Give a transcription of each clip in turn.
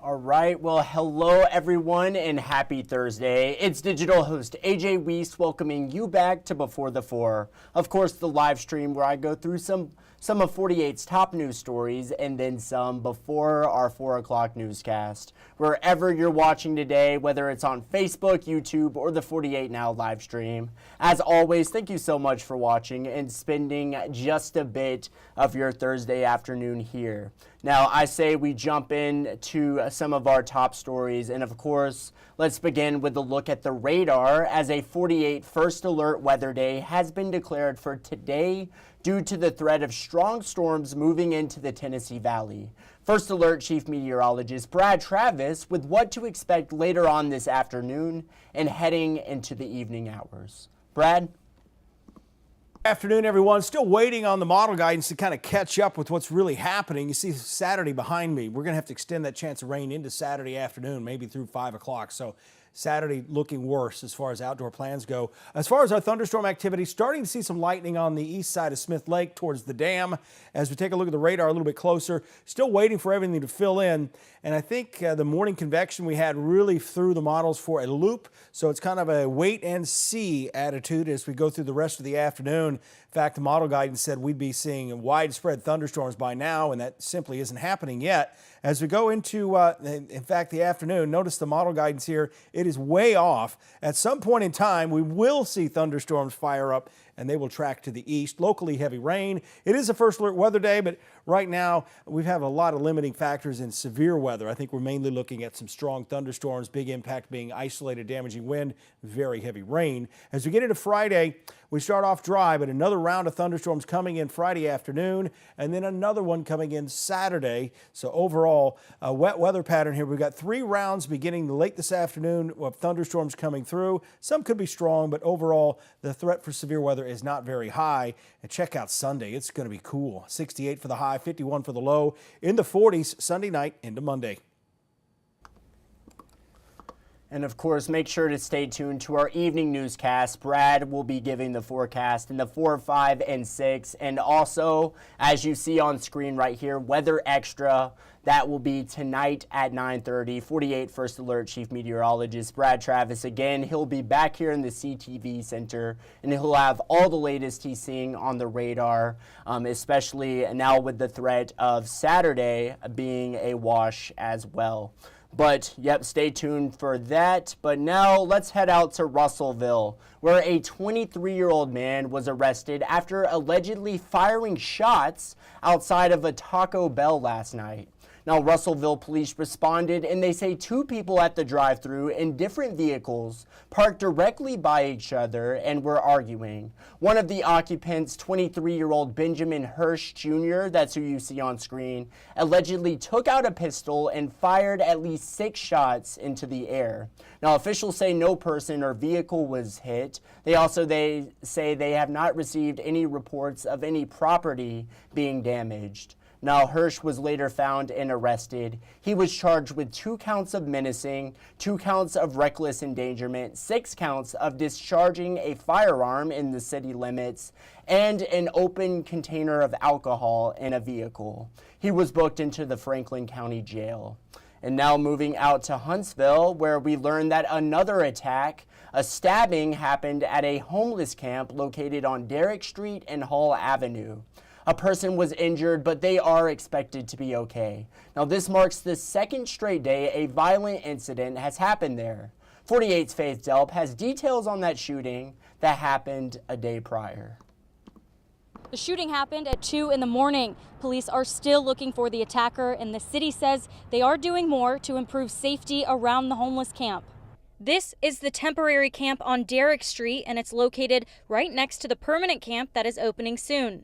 All right, well, hello everyone and happy Thursday. It's digital host A.J. Wuest welcoming you back to Before the Four. Of course, the live stream where I go through some of 48's top news stories and then some before our 4 o'clock newscast. Wherever you're watching today, whether it's on Facebook, YouTube, or the 48 Now live stream. As always, thank you so much for watching and spending just a bit of your Thursday afternoon here. Now, I say we jump into some of our top stories, and of course, let's begin with a look at the radar as a 48 first alert weather day has been declared for today due to the threat of strong storms moving into the Tennessee Valley. First alert Chief Meteorologist Brad Travis with what to expect later on this afternoon and heading into the evening hours. Brad? Afternoon, everyone. Still waiting on the model guidance to kind of catch up with what's really happening. You see Saturday behind me. We're going to have to extend that chance of rain into Saturday afternoon, maybe through 5 o'clock. So Saturday looking worse as far as outdoor plans go. As far as our thunderstorm activity, starting to see some lightning on the east side of Smith Lake towards the dam. As we take a look at the radar a little bit closer, still waiting for everything to fill in. And I think the morning convection we had really threw the models for a loop. So it's kind of a wait and see attitude as we go through the rest of the afternoon. In fact, the model guidance said we'd be seeing widespread thunderstorms by now, and that simply isn't happening yet. As we go into, in fact, the afternoon, notice the model guidance here. It is way off. At some point in time, we will see thunderstorms fire up, and they will track to the east. Locally heavy rain. It is a first alert weather day, but right now we have a lot of limiting factors in severe weather. I think we're mainly looking at some strong thunderstorms, big impact being isolated damaging wind, very heavy rain. As we get into Friday, we start off dry, but another round of thunderstorms coming in Friday afternoon, and then another one coming in Saturday. So overall, a wet weather pattern here. We've got 3 rounds beginning late this afternoon of thunderstorms coming through. Some could be strong, but overall, the threat for severe weather is not very high. And check out Sunday. It's going to be cool. 68 for the high, 51 for the low. In the 40s Sunday night into Monday. And of course, make sure to stay tuned to our evening newscast. Brad will be giving the forecast in the 4, 5, and 6. And also, as you see on screen right here, Weather Extra. That will be tonight at 9:30. 48 First Alert Chief Meteorologist Brad Travis. Again, he'll be back here in the CTV Center, and he'll have all the latest he's seeing on the radar, especially now with the threat of Saturday being a wash as well. But, yep, stay tuned for that. But now let's head out to Russellville, where a 23-year-old man was arrested after allegedly firing shots outside of a Taco Bell last night. Now, Russellville police responded, and they say 2 people at the drive-thru in different vehicles parked directly by each other and were arguing. One of the occupants, 23-year-old Benjamin Hirsch Jr., that's who you see on screen, allegedly took out a pistol and fired at least 6 shots into the air. Now, officials say no person or vehicle was hit. They say they have not received any reports of any property being damaged. Now, Hirsch was later found and arrested. He was charged with 2 counts of menacing, 2 counts of reckless endangerment, 6 counts of discharging a firearm in the city limits, and an open container of alcohol in a vehicle. He was booked into the Franklin County Jail. And now moving out to Huntsville, where we learned that another attack, a stabbing, happened at a homeless camp located on Derrick Street and Hall Avenue. A person was injured, but they are expected to be okay. Now, this marks the 2nd straight day a violent incident has happened there. 48's Faith Delp has details on that shooting that happened a day prior. The shooting happened at 2 in the morning. Police are still looking for the attacker, and the city says they are doing more to improve safety around the homeless camp. This is the temporary camp on Derrick Street, and it's located right next to the permanent camp that is opening soon.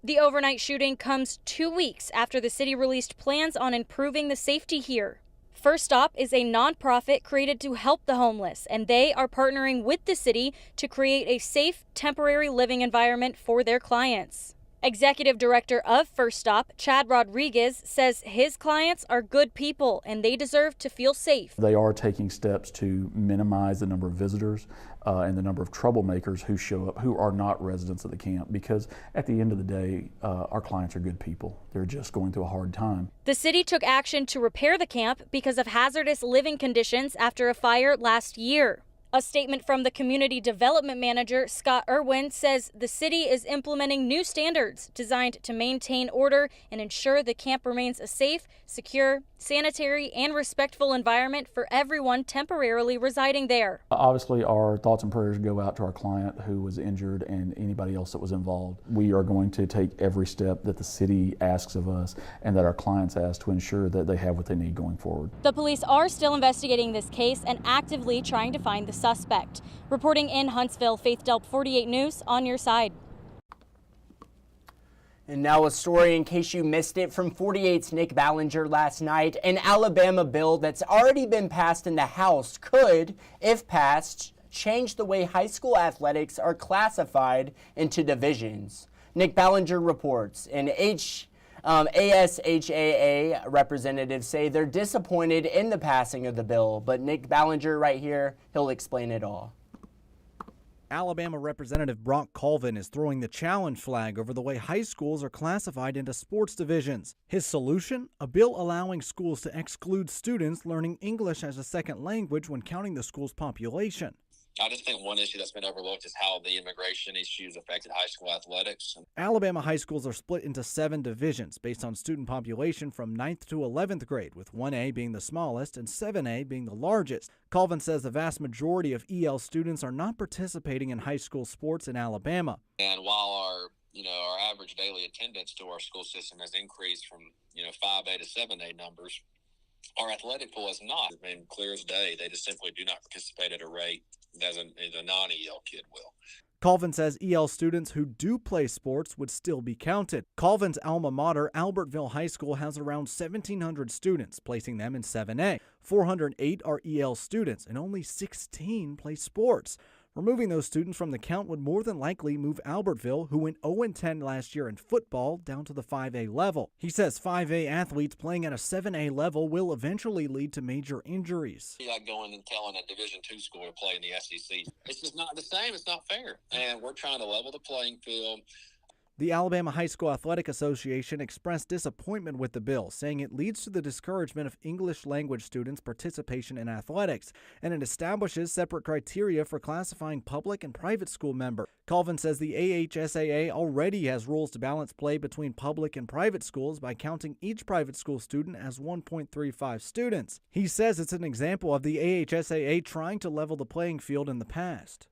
The overnight shooting comes 2 weeks after the city released plans on improving the safety here. First Stop is a nonprofit created to help the homeless, and they are partnering with the city to create a safe, temporary living environment for their clients. Executive Director of First Stop, Chad Rodriguez, says his clients are good people and they deserve to feel safe. They are taking steps to minimize the number of visitors and the number of troublemakers who show up who are not residents of the camp, because at the end of the day, our clients are good people. They're just going through a hard time. The city took action to repair the camp because of hazardous living conditions after a fire last year. A statement from the community development manager, Scott Irwin, says the city is implementing new standards designed to maintain order and ensure the camp remains a safe, secure, sanitary, and respectful environment for everyone temporarily residing there. Obviously, our thoughts and prayers go out to our client who was injured and anybody else that was involved. We are going to take every step that the city asks of us and that our clients ask to ensure that they have what they need going forward. The police are still investigating this case and actively trying to find the suspect. Reporting in Huntsville, Faith Delp, 48 News, on your side. And now a story in case you missed it from 48's Nick Ballinger last night. An Alabama bill that's already been passed in the House could, if passed, change the way high school athletics are classified into divisions. Nick Ballinger reports, and ASHAA representatives say they're disappointed in the passing of the bill, but Nick Ballinger right here, he'll explain it all. Alabama Representative Brock Colvin is throwing the challenge flag over the way high schools are classified into sports divisions. His solution? A bill allowing schools to exclude students learning English as a second language when counting the school's population. I just think one issue that's been overlooked is how the immigration issues affected high school athletics. Alabama high schools are split into 7 divisions based on student population from 9th to 11th grade, with 1A being the smallest and 7A being the largest. Colvin says the vast majority of EL students are not participating in high school sports in Alabama. And while our average daily attendance to our school system has increased from 5A to 7A numbers, our athletic pool has not. I mean, clear as day, they just simply do not participate at a rate as a non-EL kid will. Colvin says EL students who do play sports would still be counted. Colvin's alma mater, Albertville High School, has around 1,700 students, placing them in 7A. 408 are EL students, and only 16 play sports. Removing those students from the count would more than likely move Albertville, who went 0-10 last year in football, down to the 5A level. He says 5A athletes playing at a 7A level will eventually lead to major injuries. Like going and telling a Division II school to play in the SEC. It's just not the same. It's not fair. And we're trying to level the playing field. The Alabama High School Athletic Association expressed disappointment with the bill, saying it leads to the discouragement of English language students' participation in athletics, and it establishes separate criteria for classifying public and private school members. Colvin says the AHSAA already has rules to balance play between public and private schools by counting each private school student as 1.35 students. He says it's an example of the AHSAA trying to level the playing field in the past.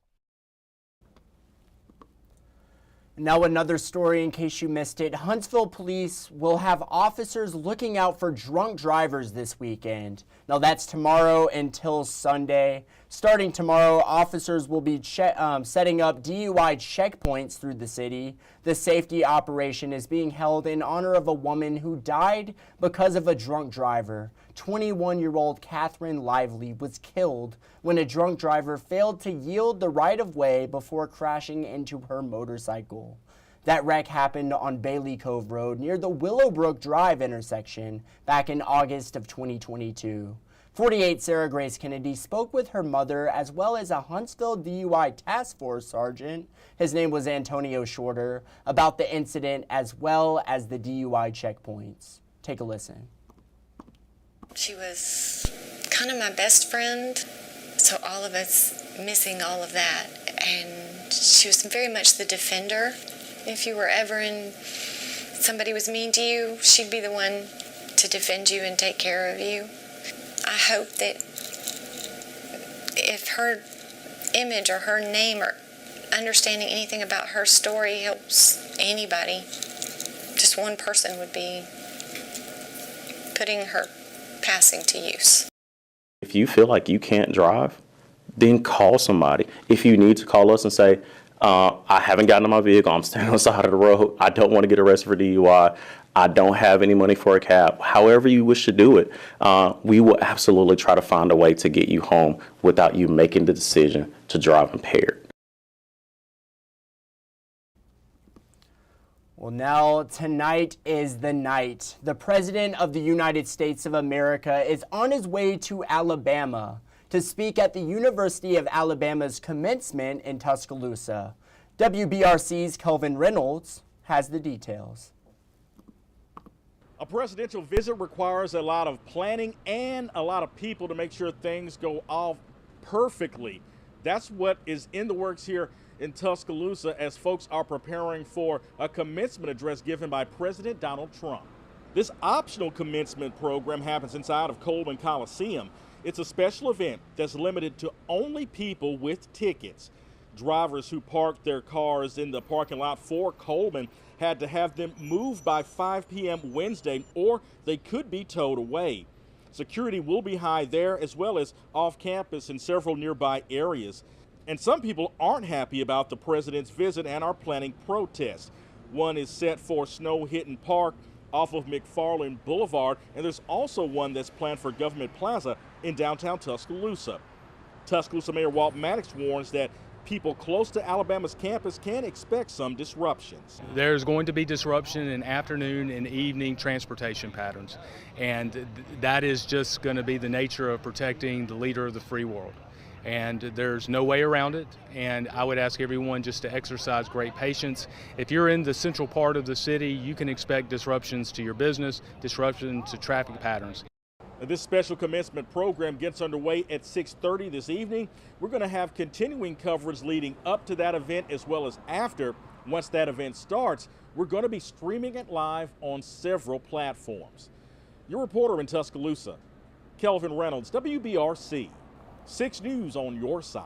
Now another story in case you missed it. Huntsville police will have officers looking out for drunk drivers this weekend. Now that's tomorrow until Sunday. Starting tomorrow, officers will be setting up DUI checkpoints through the city. The safety operation is being held in honor of a woman who died because of a drunk driver. 21-year-old Catherine Lively was killed when a drunk driver failed to yield the right-of-way before crashing into her motorcycle. That wreck happened on Bailey Cove Road near the Willowbrook Drive intersection back in August of 2022. 48 Sarah Grace Kennedy spoke with her mother as well as a Huntsville DUI task force sergeant, his name was Antonio Shorter, about the incident as well as the DUI checkpoints. Take a listen. She was kind of my best friend, so all of us missing all of that. And she was very much the defender. If you were ever in, somebody was mean to you, she'd be the one to defend you and take care of you. I hope that if her image or her name or understanding anything about her story helps anybody, just one person would be putting her passing to use. If you feel like you can't drive, then call somebody. If you need to call us and say, I haven't gotten in my vehicle, I'm standing on the side of the road, I don't want to get arrested for DUI, I don't have any money for a cab, however you wish to do it, we will absolutely try to find a way to get you home without you making the decision to drive impaired. Well, now tonight is the night. The President of the United States of America is on his way to Alabama. to speak at the University of Alabama's commencement in Tuscaloosa. WBRC's Kelvin Reynolds has the details. A presidential visit requires a lot of planning and a lot of people to make sure things go off perfectly. That's what is in the works here in Tuscaloosa as folks are preparing for a commencement address given by President Donald Trump. This optional commencement program happens inside of Coleman Coliseum. It's a special event that's limited to only people with tickets. Drivers who parked their cars in the parking lot for Coleman had to have them moved by 5 p.m. Wednesday, or they could be towed away. Security will be high there as well as off campus in several nearby areas. And some people aren't happy about the president's visit and are planning protests. One is set for Snow Hidden Park off of McFarland Boulevard, and there's also one that's planned for Government Plaza in downtown Tuscaloosa. Tuscaloosa Mayor Walt Maddox warns that people close to Alabama's campus can expect some disruptions. There's going to be disruption in afternoon and evening transportation patterns, and that is just going to be the nature of protecting the leader of the free world. And there's no way around it, and I would ask everyone just to exercise great patience. If you're in the central part of the city, you can expect disruptions to your business, disruption to traffic patterns. This special commencement program gets underway at 6:30 this evening. We're going to have continuing coverage leading up to that event as well as after. Once that event starts, we're going to be streaming it live on several platforms. Your reporter in Tuscaloosa, Kelvin Reynolds, WBRC. 6 News on your side.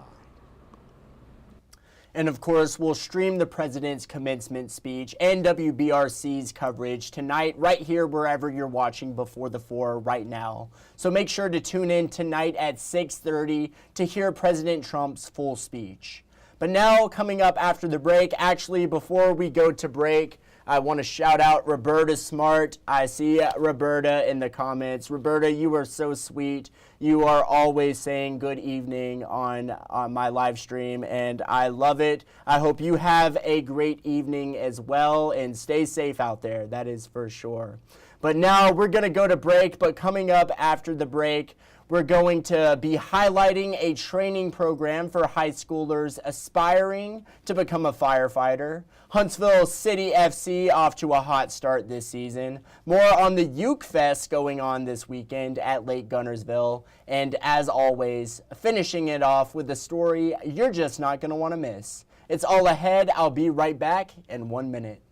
And of course, we'll stream the president's commencement speech and WBRC's coverage tonight right here wherever you're watching Before the 4 right now. So make sure to tune in tonight at 6:30 to hear President Trump's full speech. But now, coming up after the break, actually before we go to break, I want to shout out Roberta Smart. I see Roberta in the comments. Roberta, you are so sweet. You are always saying good evening on my live stream, and I love it. I hope you have a great evening as well, and stay safe out there. That is for sure. But now we're going to go to break, but coming up after the break, we're going to be highlighting a training program for high schoolers aspiring to become a firefighter. Huntsville City FC off to a hot start this season. More on the Uke Fest going on this weekend at Lake Gunnersville. And as always, finishing it off with a story you're just not going to want to miss. It's all ahead. I'll be right back in 1 minute.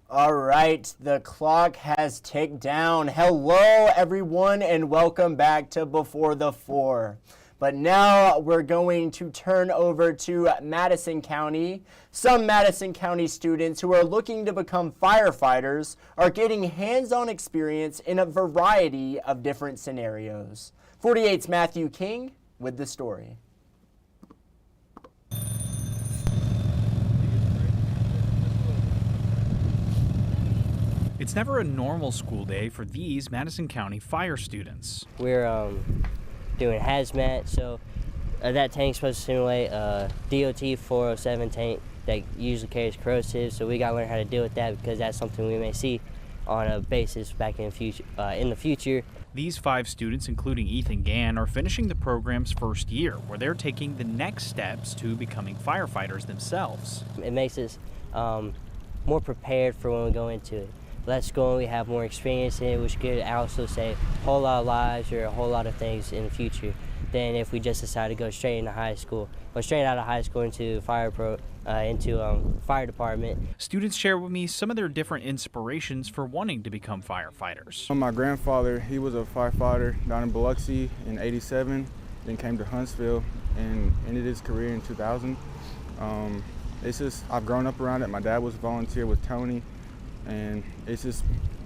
All right, the clock has ticked down. Hello, everyone, and welcome back to Before the 4. But now we're going to turn over to Madison County. Some Madison County students who are looking to become firefighters are getting hands-on experience in a variety of different scenarios. 48's Matthew King with the story. It's never a normal school day for these Madison County fire students. We're doing hazmat, so that tank's supposed to simulate a DOT 407 tank that usually carries corrosives, so we got to learn how to deal with that because that's something we may see on a basis back in the future. These 5 students, including Ethan Gann, are finishing the program's first year, where they're taking the next steps to becoming firefighters themselves. It makes us more prepared for when we go into it. less going, we have more experience in it, which could also save a whole lot of lives or a whole lot of things in the future than if we just decide to go straight into high school or straight out of high school into fire department. Students share with me some of their different inspirations for wanting to become firefighters. My grandfather, he was a firefighter down in Biloxi in '87, then came to Huntsville and ended his career in 2000. It's just, I've grown up around it. My dad was a volunteer with Tony, and it's just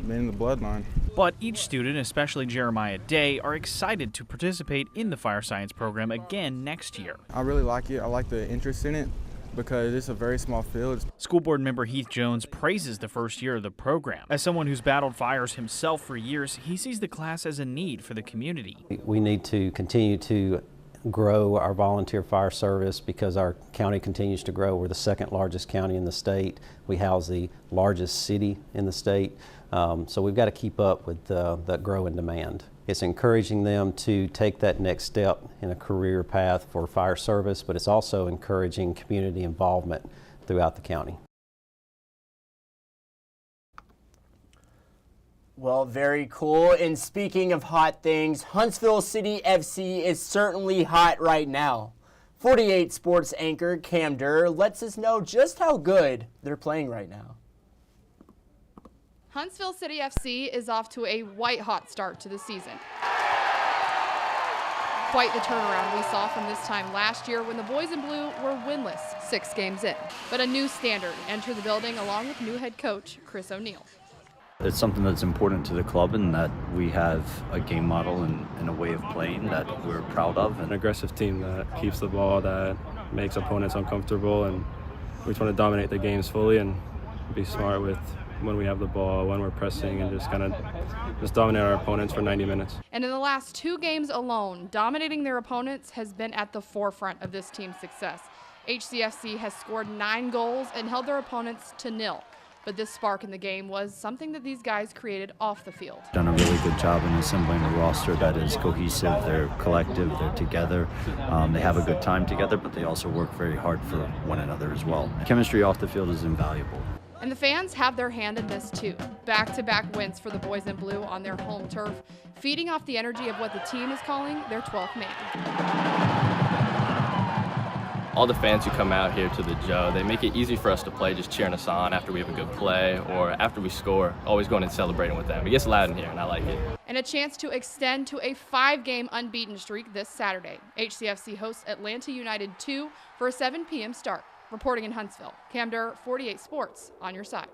been in the bloodline. But each student, especially Jeremiah Day, are excited to participate in the fire science program again next year. I really like it. I like the interest in it because it's a very small field. School board member Heath Jones praises the first year of the program. As someone who's battled fires himself for years, he sees the class as a need for the community. We need to continue to grow our volunteer fire service because our county continues to grow. We're the second largest county in the state. We house the largest city in the state. So we've got to keep up with the growing demand. It's encouraging them to take that next step in a career path for fire service, but it's also encouraging community involvement throughout the county. Well, very cool. And speaking of hot things, Huntsville City FC is certainly hot right now. 48 Sports anchor Cam Durr lets us know just how good they're playing right now. Huntsville City FC is off to a white-hot start to the season. Quite the turnaround we saw from this time last year when the boys in blue were winless 6 games in. But a new standard entered the building along with new head coach Chris O'Neill. It's something that's important to the club and that we have a game model and a way of playing that we're proud of. An aggressive team that keeps the ball, that makes opponents uncomfortable, and we just want to dominate the games fully and be smart with when we have the ball, when we're pressing, and just kind of dominate our opponents for 90 minutes. And in the last 2 games alone, dominating their opponents has been at the forefront of this team's success. HCFC has scored 9 goals and held their opponents to 0. But this spark in the game was something that these guys created off the field. Done a really good job in assembling a roster that is cohesive, they're collective, they're together. They have a good time together, but they also work very hard for one another as well. Chemistry off the field is invaluable. And the fans have their hand in this too. Back-to-back wins for the boys in blue on their home turf, feeding off the energy of what the team is calling their 12th man. All the fans who come out here to the Joe, they make it easy for us to play, just cheering us on after we have a good play or after we score, always going and celebrating with them. It gets loud in here, and I like it. And a chance to extend to a 5-game unbeaten streak this Saturday. HCFC hosts Atlanta United 2 for a 7 p.m. start. Reporting in Huntsville, Cam Durr, 48 Sports, on your side.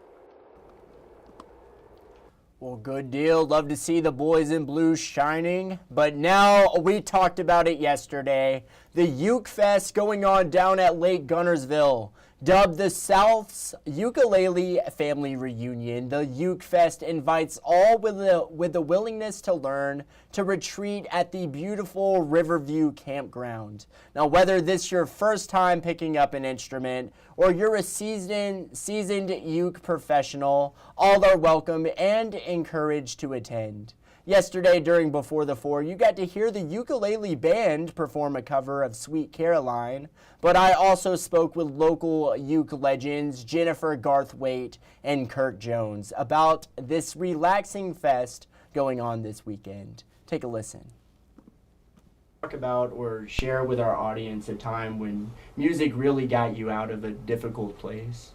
Well, good deal. Love to see the boys in blue shining. But now, we talked about it yesterday. The Uke Fest going on down at Lake Gunnersville. Dubbed the South's Ukulele Family Reunion, the Uke Fest invites all with the willingness to learn to retreat at the beautiful Riverview Campground. Now, whether this is your first time picking up an instrument or you're a seasoned uke professional, all are welcome and encouraged to attend. Yesterday, during Before the Four, you got to hear the ukulele band perform a cover of Sweet Caroline, but I also spoke with local uke legends Jennifer Garthwaite and Kirk Jones about this relaxing fest going on this weekend. Take a listen. Talk about or share with our audience a time when music really got you out of a difficult place.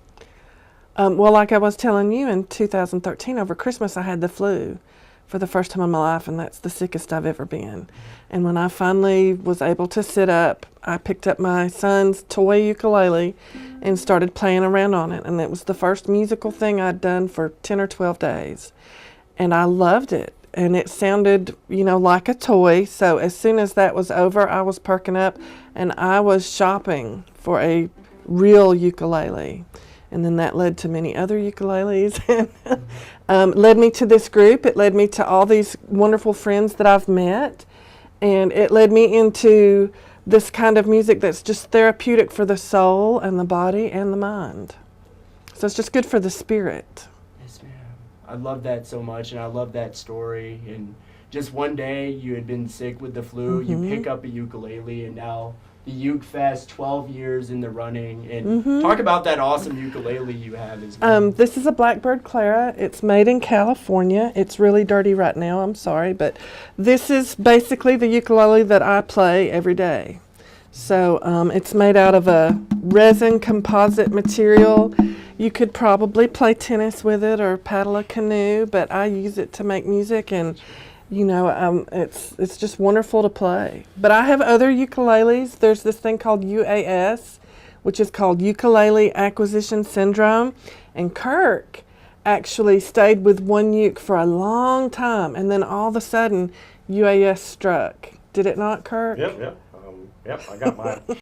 Well, like I was telling you, in 2013 over Christmas, I had the flu for the first time in my life, and that's the sickest I've ever been. And when I finally was able to sit up, I picked up my son's toy ukulele and started playing around on it. And it was the first musical thing I'd done for 10 or 12 days. And I loved it. And it sounded, you know, like a toy. So as soon as that was over, I was perking up and I was shopping for a real ukulele. And then that led to many other ukuleles and led me to this group. It led me to all these wonderful friends that I've met. And it led me into this kind of music that's just therapeutic for the soul and the body and the mind. So it's just good for the spirit. Yes, ma'am. I love that so much, and I love that story. And just one day you had been sick with the flu, you pick up a ukulele, and now the Uke Fest, 12 years in the running. And talk about that awesome ukulele you have as well. This is a Blackbird Clara. It's made in California. It's really dirty right now, I'm sorry, but this is basically the ukulele that I play every day. So it's made out of a resin composite material. You could probably play tennis with it or paddle a canoe, but I use it to make music, and you know, it's just wonderful to play. But I have other ukuleles. There's this thing called UAS, which is called Ukulele Acquisition Syndrome. And Kirk actually stayed with one uke for a long time, and then all of a sudden, UAS struck. Did it not, Kirk? Yep, I got mine.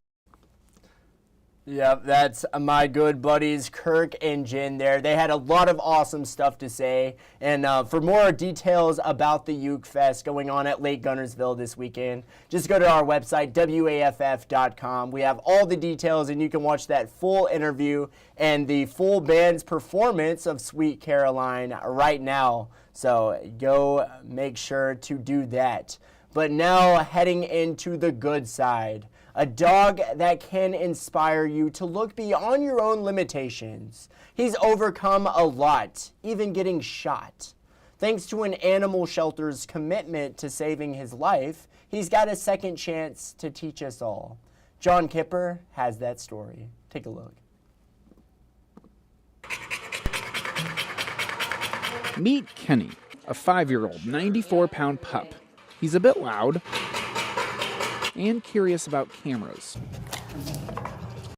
Yep, that's my good buddies Kirk and Jen there. They had a lot of awesome stuff to say. And for more details about the Uke Fest going on at Lake Gunnersville this weekend, just go to our website, WAFF.com. We have all the details, and you can watch that full interview and the full band's performance of Sweet Caroline right now. So go make sure to do that. But now heading into the good side. A dog that can inspire you to look beyond your own limitations. He's overcome a lot, even getting shot. Thanks to an animal shelter's commitment to saving his life, he's got a second chance to teach us all. John Kipper has that story. Take a look. Meet Kenny, a 5-year-old, 94-pound pup. He's a bit loud and curious about cameras.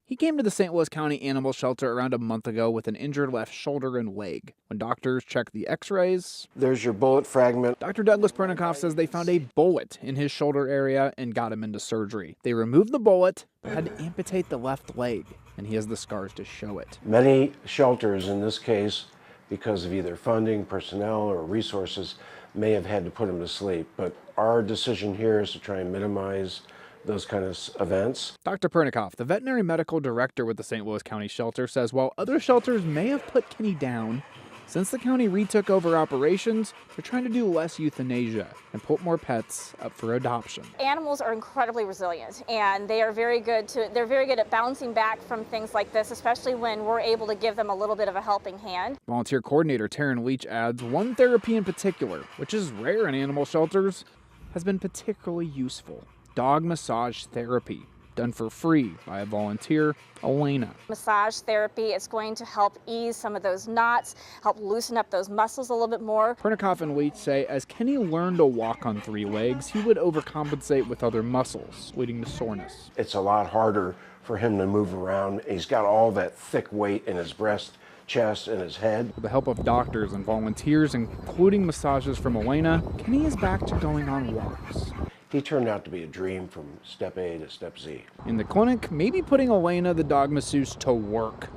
He came to the St. Louis County Animal Shelter around a month ago with an injured left shoulder and leg. When doctors checked the x-rays, there's your bullet fragment. Dr. Douglas Pernikoff says they found a bullet in his shoulder area and got him into surgery. They removed the bullet, but had to amputate the left leg, and he has the scars to show it. Many shelters in this case, because of either funding, personnel, or resources, may have had to put him to sleep, but our decision here is to try and minimize those kind of events. Dr. Pernikoff, the veterinary medical director with the St. Louis County Shelter, says while other shelters may have put Kenny down, since the county retook over operations, they're trying to do less euthanasia and put more pets up for adoption. Animals are incredibly resilient, and they're very good at bouncing back from things like this, especially when we're able to give them a little bit of a helping hand. Volunteer coordinator Taryn Leach adds, one therapy in particular, which is rare in animal shelters, has been particularly useful. Dog massage therapy, done for free by a volunteer, Elena. Massage therapy is going to help ease some of those knots, help loosen up those muscles a little bit more. Pernikoff and Leach say as Kenny learned to walk on 3 legs, he would overcompensate with other muscles, leading to soreness. It's a lot harder for him to move around. He's got all that thick weight in his breast, chest, and his head. With the help of doctors and volunteers, including massages from Elena, Kenny is back to going on walks. He turned out to be a dream from step A to step Z. In the clinic, maybe putting Elena, the dog masseuse, to work,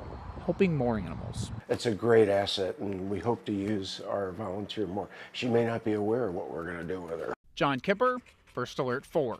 helping more animals. It's a great asset, and we hope to use our volunteer more. She may not be aware of what we're going to do with her. John Kipper, First Alert 4.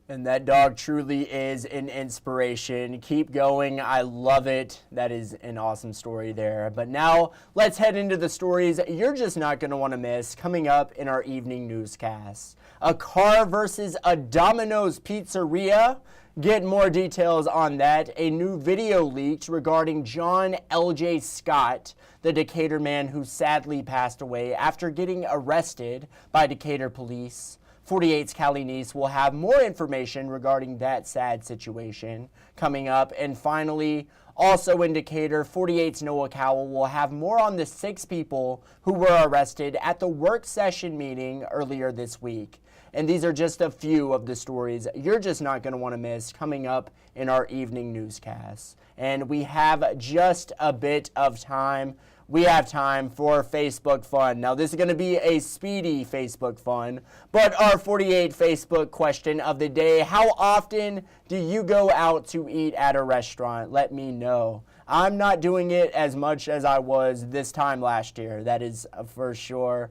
And that dog truly is an inspiration. Keep going. I love it. That is an awesome story there. But now let's head into the stories you're just not going to want to miss coming up in our evening newscast. A car versus a Domino's pizzeria. Get more details on that. A new video leaked regarding John L.J. Scott, the Decatur man who sadly passed away after getting arrested by Decatur police. 48's Callie Neese will have more information regarding that sad situation coming up. And finally, also in Decatur, 48's Noah Cowell will have more on the 6 people who were arrested at the work session meeting earlier this week. And these are just a few of the stories you're just not going to want to miss coming up in our evening newscasts. And we have just a bit of time. We have time for Facebook fun. Now, this is going to be a speedy Facebook fun, but our 48 Facebook question of the day: how often do you go out to eat at a restaurant? Let me know. I'm not doing it as much as I was this time last year. That is for sure.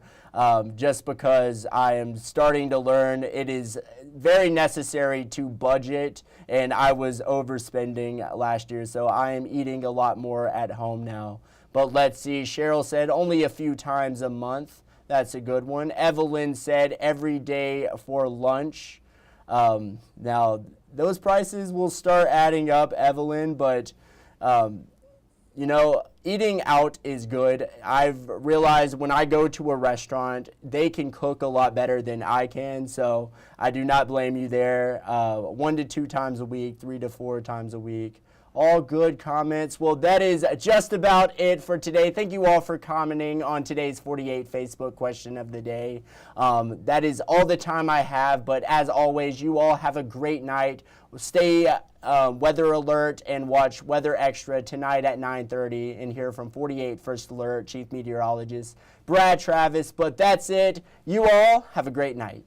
Just because I am starting to learn it is very necessary to budget, and I was overspending last year, so I am eating a lot more at home now. But let's see, Cheryl said only a few times a month. That's a good one. Evelyn said every day for lunch. Now, those prices will start adding up, Evelyn, but, you know, eating out is good. I've realized when I go to a restaurant, they can cook a lot better than I can, so I do not blame you there. 1 to 2 times a week, 3 to 4 times a week. All good comments. Well, that is just about it for today. Thank you all for commenting on today's 48 Facebook question of the day. That is all the time I have, but as always, you all have a great night. Stay weather alert and watch Weather Extra tonight at 9:30 and hear from 48 First Alert Chief Meteorologist Brad Travis. But that's it. You all have a great night.